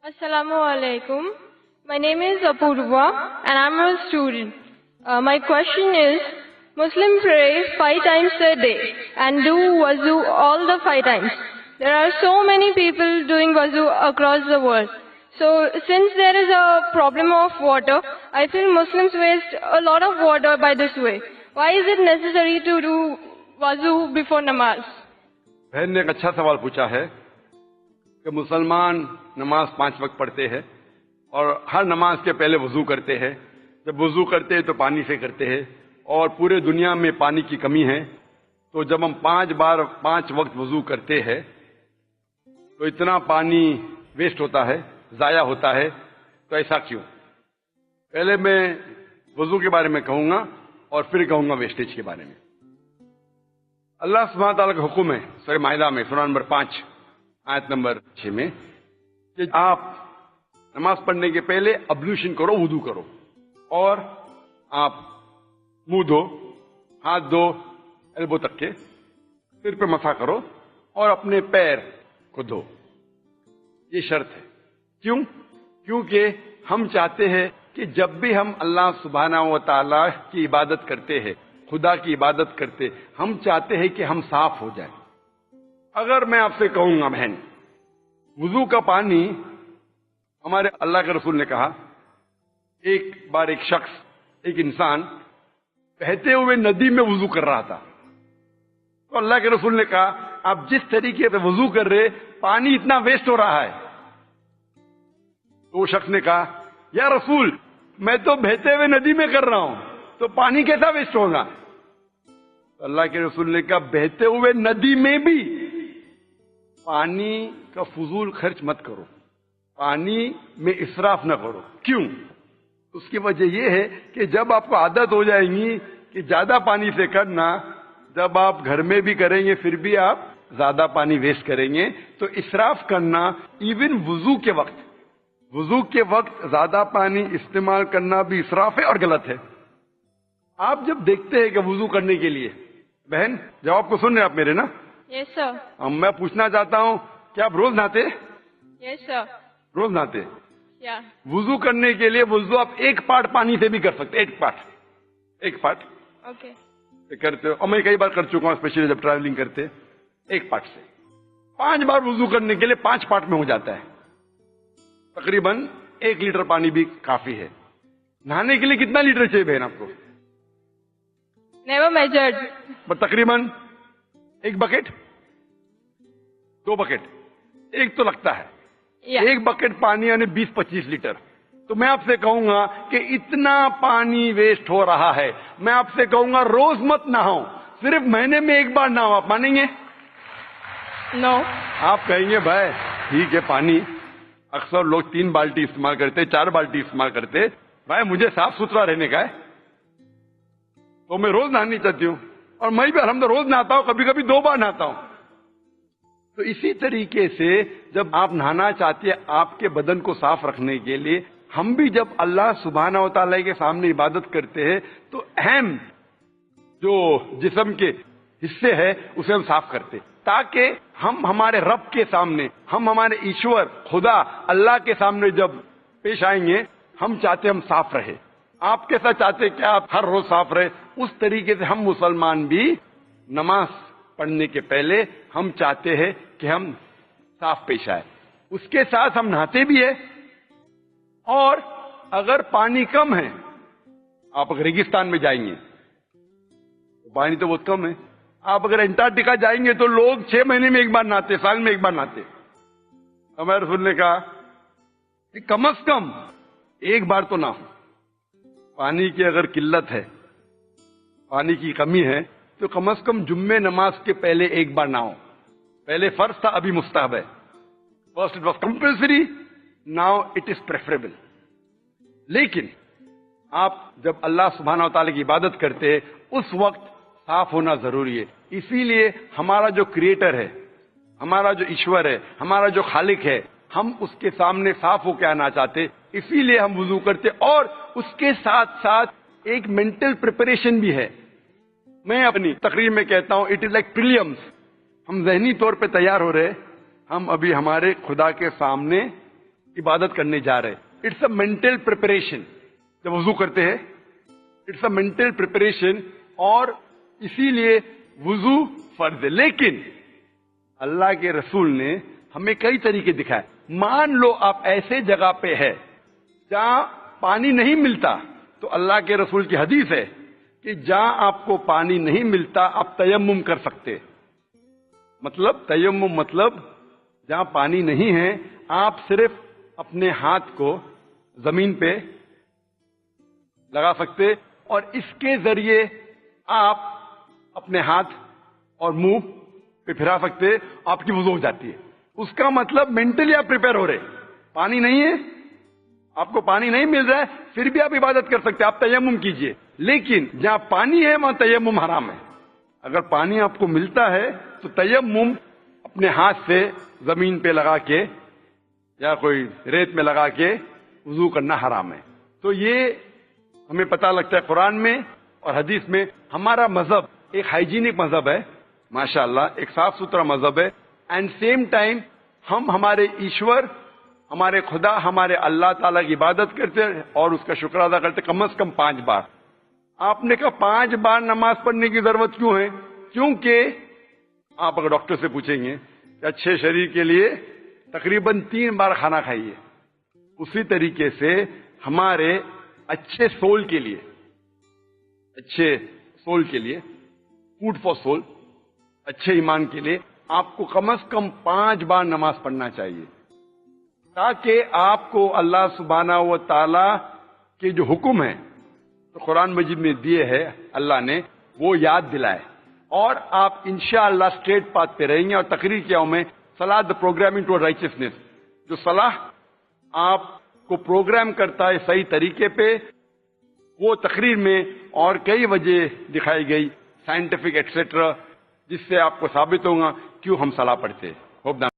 Assalamu alaikum. My name is Apurva and I'm a student. My question is, Muslims pray 5 times a day and do wuzu all the 5 times. There are so many people doing wuzu across the world. So since there is a problem of water, I feel Muslims waste a lot of water by this way. Why is it necessary to do wuzu before namaz? بہن نے ایک اچھا سوال پوچھا ہے کہ مسلمان نماز 5 وقت پڑھتے ہیں اور ہر نماز کے پہلے وضو کرتے ہیں. جب وضو کرتے ہیں تو پانی سے کرتے ہیں اور پورے دنیا میں پانی کی کمی ہے. تو جب ہم 5 وقت وضو کرتے ہیں تو اتنا پانی ویسٹ ہوتا ہے, ضائع ہوتا ہے. تو ایسا کیوں؟ پہلے میں وضو کے بارے میں کہوں گا اور پھر کہوں گا ویسٹیج کے بارے میں. اللہ سبحانہ تعالیٰ کا حکم ہے سورہ مائدہ میں سورہ نمبر 5 آیت نمبر 6 میں کہ آپ نماز پڑھنے کے پہلے ابلوشن کرو, وضو کرو, اور آپ منہ دھو, ہاتھ دھو ایلبو تک کے, سر پہ مسح کرو اور اپنے پیر کو دھو. یہ شرط ہے. کیوں؟ کیونکہ ہم چاہتے ہیں کہ جب بھی ہم اللہ سبحانہ و تعالیٰ کی عبادت کرتے ہیں, خدا کی عبادت کرتے, ہم چاہتے ہیں کہ ہم صاف ہو جائیں. اگر میں آپ سے کہوں گا بہن, وضو کا پانی, ہمارے اللہ کے رسول نے کہا ایک بار ایک شخص, ایک انسان بہتے ہوئے ندی میں وضو کر رہا تھا. تو اللہ کے رسول نے کہا آپ جس طریقے سے وضو کر رہے پانی اتنا ویسٹ ہو رہا ہے. تو وہ شخص نے کہا یا رسول میں تو بہتے ہوئے ندی میں کر رہا ہوں تو پانی کیسا ویسٹ ہوگا؟ تو اللہ کے رسول نے کہا بہتے ہوئے ندی میں بھی پانی کا فضول خرچ مت کرو, پانی میں اسراف نہ کرو. کیوں؟ اس کی وجہ یہ ہے کہ جب آپ کو عادت ہو جائے گی کہ زیادہ پانی سے کرنا, جب آپ گھر میں بھی کریں گے پھر بھی آپ زیادہ پانی ویسٹ کریں گے. تو اسراف کرنا ایون وضو کے وقت زیادہ پانی استعمال کرنا بھی اسراف ہے اور غلط ہے. آپ جب دیکھتے ہیں کہ وضو کرنے کے لیے, بہن جواب کو سن رہے آپ میرے نا؟ Yes sir. میں پوچھنا چاہتا ہوں کہ آپ روز نہاتے؟ Yes sir. روز نہاتے؟ Yeah. وضو کرنے کے لیے وضو آپ 1 پارٹ پانی سے بھی کر سکتے, 1 پارٹ Okay. کرتے ہو. اور میں کئی بار کر چکا ہوں, اسپیشلی جب ٹریولنگ کرتے, 1 پارٹ سے 5 بار وضو کرنے کے لیے 5 پارٹ میں ہو جاتا ہے. تقریباً 1 لیٹر پانی بھی کافی ہے. نہانے کے لیے کتنا لیٹر چاہیے بہن آپ کو؟ Never measured. تقریباً 1 بکٹ, 2 بکٹ, 1 تو لگتا ہے. Yeah. 1 بکٹ پانی یعنی 20-25 لیٹر. تو میں آپ سے کہوں گا کہ اتنا پانی ویسٹ ہو رہا ہے. میں آپ سے کہوں گا روز مت نہاؤ, صرف مہینے میں 1 بار نہاؤ. آپ مانیں گے؟ No. آپ کہیں گے بھائی ٹھیک ہے, پانی اکثر لوگ 3 بالٹی استعمال کرتے, 4 بالٹی استعمال کرتے. بھائی مجھے صاف ستھرا رہنے کا ہے تو میں روز نہانی چاہتی ہوں, اور میں بھی الحمدللہ روز نہاتا ہوں, کبھی کبھی 2 بار نہاتا ہوں. تو اسی طریقے سے جب آپ نہانا چاہتے ہیں آپ کے بدن کو صاف رکھنے کے لیے, ہم بھی جب اللہ سبحانہ و تعالیٰ کے سامنے عبادت کرتے ہیں تو اہم جو جسم کے حصے ہیں اسے ہم صاف کرتے, تاکہ ہم ہمارے رب کے سامنے, ہم ہمارے ایشور خدا اللہ کے سامنے جب پیش آئیں گے, ہم چاہتے ہم صاف رہے. آپ کیسا چاہتے کہ آپ ہر روز صاف رہے؟ اس طریقے سے ہم مسلمان بھی نماز پڑھنے کے پہلے ہم چاہتے ہیں کہ ہم صاف پیش آئے. اس کے ساتھ ہم نہاتے بھی ہیں. اور اگر پانی کم ہے, آپ اگر ریگستان میں جائیں گے پانی تو بہت کم ہے. آپ اگر انٹارکٹیکا جائیں گے تو لوگ 6 مہینے میں 1 بار نہاتے, سال میں 1 بار نہاتے. ہمارے رسول نے کہا کہ کم از کم 1 بار تو نہ ہو. پانی کی اگر قلت ہے, پانی کی کمی ہے, تو کم از کم جمعے نماز کے پہلے 1 بار نہ ہو. پہلے فرض تھا, ابھی مستحب ہے. First it was compulsory, now it is preferable. لیکن آپ جب اللہ سبحانہ و تعالیٰ کی عبادت کرتے ہیں اس وقت صاف ہونا ضروری ہے. اسی لیے ہمارا جو کریٹر ہے, ہمارا جو ایشور ہے, ہمارا جو خالق ہے, ہم اس کے سامنے صاف ہو کے آنا چاہتے, اسی لیے ہم وضو کرتے. اور اس کے ساتھ ساتھ ایک مینٹل پریپریشن بھی ہے. میں اپنی تقریر میں کہتا ہوں اٹ از لائک پریلیمز. ہم ذہنی طور پہ تیار ہو رہے, ہم ابھی ہمارے خدا کے سامنے عبادت کرنے جا رہے ہیں. It's a mental preparation. جب وضو کرتے ہیں اٹس اے مینٹل پریپریشن، اور اسی لیے وضو فرض ہے. لیکن اللہ کے رسول نے ہمیں کئی طریقے دکھائے. مان لو آپ ایسے جگہ پہ ہے جہاں پانی نہیں ملتا، تو اللہ کے رسول کی حدیث ہے کہ جہاں آپ کو پانی نہیں ملتا آپ تیمم کر سکتے. مطلب تیمم مطلب جہاں پانی نہیں ہے آپ صرف اپنے ہاتھ کو زمین پہ لگا سکتے، اور اس کے ذریعے آپ اپنے ہاتھ اور منہ پہ پھرا سکتے، آپ کی وضو ہو جاتی ہے. اس کا مطلب مینٹلی آپ پریپئر ہو رہے. پانی نہیں ہے، آپ کو پانی نہیں مل رہا ہے، پھر بھی آپ عبادت کر سکتے، آپ تیمم کیجئے. لیکن جہاں پانی ہے وہاں تیمم حرام ہے. اگر پانی آپ کو ملتا ہے تو تیمم اپنے ہاتھ سے زمین پہ لگا کے یا کوئی ریت میں لگا کے وضو کرنا حرام ہے. تو یہ ہمیں پتہ لگتا ہے قرآن میں اور حدیث میں. ہمارا مذہب ایک ہائیجینک مذہب ہے، ماشاءاللہ ایک صاف ستھرا مذہب ہے. اینڈ سیم ٹائم ہم ہمارے ایشور، ہمارے خدا، ہمارے اللہ تعالیٰ کی عبادت کرتے اور اس کا شکر ادا کرتے کم از کم 5 بار. آپ نے کہا 5 بار نماز پڑھنے کی ضرورت کیوں ہے؟ کیونکہ آپ اگر ڈاکٹر سے پوچھیں گے کہ اچھے شریر کے لیے تقریباً 3 بار کھانا کھائیے، اسی طریقے سے ہمارے اچھے سول کے لیے، اچھے سول کے لیے، فوڈ فار سول، اچھے ایمان کے لیے آپ کو کم از کم 5 بار نماز پڑھنا چاہیے، تاکہ آپ کو اللہ سبحانہ و تعالی کے جو حکم ہیں تو قرآن مجید میں دیے ہیں اللہ نے، وہ یاد دلائے، اور آپ انشاءاللہ اسٹریٹ پاتھ پہ رہیں گے. اور تقریر کیا ہوں میں، صلاح دا پروگرامنگ ٹو رائچسنس، جو صلاح آپ کو پروگرام کرتا ہے صحیح طریقے پہ، وہ تقریر میں اور کئی وجہ دکھائی گئی سائنٹیفک ایٹسٹرا، جس سے آپ کو ثابت ہوگا کیوں ہم صلاح پڑھتے ہیں.